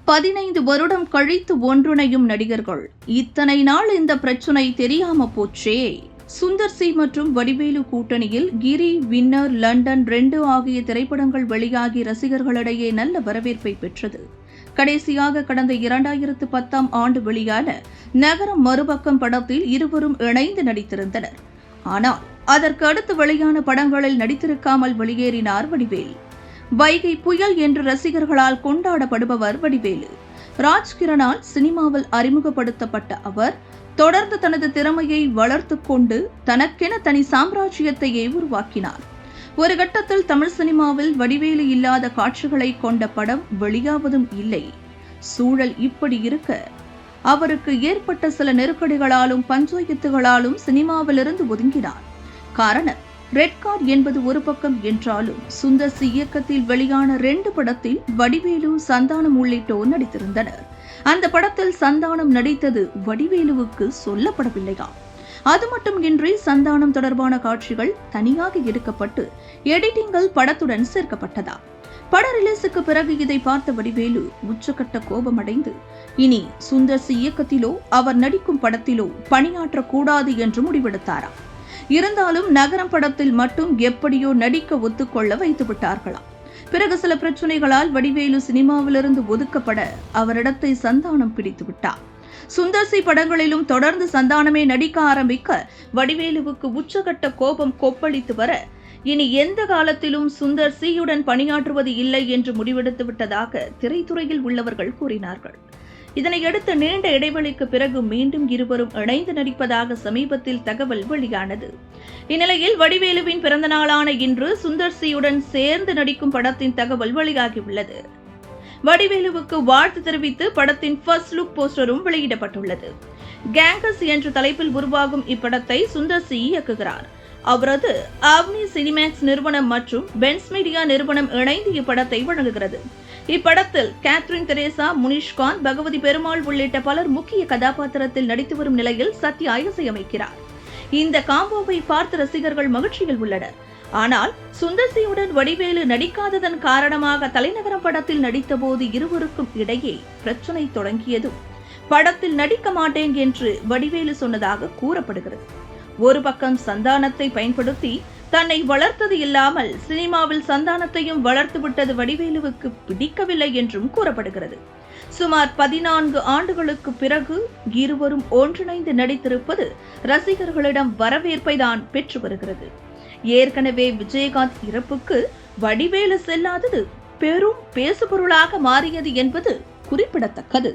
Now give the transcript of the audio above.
15 வருடம் கழித்து ஒன்றிணையும் நடிகர்கள். இத்தனை நாள் இந்த பிரச்சனை தெரியாம போச்சே. சுந்தர் சி மற்றும் வடிவேலு கூட்டணியில் கிரி, வின்னர், லண்டன் 2 ஆகிய திரைப்படங்கள் வெளியாகி ரசிகர்களிடையே நல்ல வரவேற்பை பெற்றது. கடைசியாக கடந்த 2010ஆம் ஆண்டு வெளியான நகரம் மறுபக்கம் படத்தில் இருவரும் இணைந்து நடித்திருந்தனர். ஆனால் அதற்கு அடுத்து வெளியான படங்களில் நடித்திருக்காமல் வெளியேறினார் வடிவேலு. வைகை புயல் என்று ரசிகர்களால் கொண்டாடப்படுபவர் வடிவேலு. ராஜ்கிரனால் சினிமாவில் அறிமுகப்படுத்தப்பட்ட அவர் தொடர்ந்து தனது திறமையை வளர்த்துக் கொண்டு தனக்கென தனி சாம்ராஜ்யத்தையே உருவாக்கினார். ஒரு கட்டத்தில் தமிழ் சினிமாவில் வடிவேலு இல்லாத காட்சிகளை கொண்ட படம் வெளியாவதும் இல்லை. சூழல் இப்படி இருக்க அவருக்கு ஏற்பட்ட சில நெருக்கடிகளாலும் பஞ்சாயத்துகளாலும் சினிமாவிலிருந்து ஒதுங்கினார். காரணம், ரெட் கார்டு என்பது ஒரு பக்கம் என்றாலும் சுந்தர் சி இயக்கத்தில் வெளியான 2 படத்தில் வடிவேலு, சந்தானம் உள்ளிட்டோர் நடித்திருந்தனர். அந்த படத்தில் சந்தானம் நடித்தது வடிவேலுவுக்கு சொல்லப்படவில்லையா? அது மட்டுமின்றி சந்தானம் தொடர்பான காட்சிகள் தனியாக எடுக்கப்பட்டு எடிட்டிங்கில் படத்துடன் சேர்க்கப்பட்டதா? பட ரிலீஸுக்கு பிறகு இதை பார்த்த வடிவேலு உச்சக்கட்ட கோபமடைந்து இனி சுந்தர் சி இயக்கத்திலோ அவர் நடிக்கும் படத்திலோ பணியாற்றக்கூடாது என்று முடிவெடுத்தாராம். இருந்தாலும் நகரம் படத்தில் மட்டும் எப்படியோ நடிக்க ஒத்துக்கொள்ள வைத்து விட்டார்களாம். பிறகு சில பிரச்சனைகளால் வடிவேலு சினிமாவிலிருந்து ஒதுக்கப்பட அவரிடத்தை சந்தானம் பிடித்து விட்டார். சுந்தர் சி படங்களிலும் தொடர்ந்து சந்தானமே நடிக்க ஆரம்பிக்க வடிவேலுவுக்கு உச்சகட்ட கோபம் கொப்பளித்து வர இனி எந்த காலத்திலும் சுந்தர் சியுடன் பணியாற்றுவது இல்லை என்று முடிவெடுத்து விட்டதாக திரைத்துறையில் உள்ளவர்கள் கூறினார்கள். இதனையடுத்து நீண்ட இடைவெளிக்கு பிறகு மீண்டும் இருவரும் இணைந்து நடிப்பதாக சமீபத்தில் தகவல் வெளியானது. இந்நிலையில் வடிவேலுவின் பிறந்த நாளான இன்று சுந்தர் சியுடன் சேர்ந்து நடிக்கும் படத்தின் தகவல் வெளியாகியுள்ளது. வடிவேலுவுக்கு வாழ்த்து தெரிவித்து படத்தின் ஃபர்ஸ்ட் லுக் போஸ்டரும் வெளியிடப்பட்டுள்ளது. கேங்கஸ் என்ற தலைப்பில் உருவாகும் இப்படத்தை சுந்தர் சி இயக்குகிறார். அவரது ஆவ்னி சினிமேக்ஸ் நிறுவனம் மற்றும் பென்ஸ் மீடியா நிறுவனம் இணைந்து இப்படத்தை வழங்குகிறது. இப்படத்தில் கேத்ரின் தெரேசா, முனிஷ்காந்த், பகவதி பெருமாள் உள்ளிட்ட பலர் முக்கிய கதாபாத்திரத்தில் நடித்து வரும் நிலையில் சத்யா இசையமைக்கிறார். இந்த காம்போவை பார்த்து ரசிகர்கள் மகிழ்ச்சியில் உள்ளனர். ஆனால் சுந்தர் சியுடன் வடிவேலு நடிக்காததன் காரணமாக தலைநகரம் படத்தில் நடித்தபோது இருவருக்கும் இடையே பிரச்சனை தொடங்கியதும் படத்தில் நடிக்க மாட்டேன் என்று வடிவேலு சொன்னதாக கூறப்படுகிறது. ஒரு பக்கம் சந்தானத்தை பயன்படுத்தி தன்னை வளர்த்தது இல்லாமல் சினிமாவில் சந்தானத்தையும் வளர்த்து விட்டது வடிவேலுவுக்கு பிடிக்கவில்லை என்றும் கூறப்படுகிறது. சுமார் 14 ஆண்டுகளுக்கு பிறகு இருவரும் ஒன்றிணைந்து நடித்திருப்பது ரசிகர்களிடம் வரவேற்பை தான் பெற்று வருகிறது. ஏற்கனவே விஜயகாந்த் இறப்புக்கு வடிவேலு செல்லாதது பெரும் பேசுபொருளாக மாறியது என்பது குறிப்பிடத்தக்கது.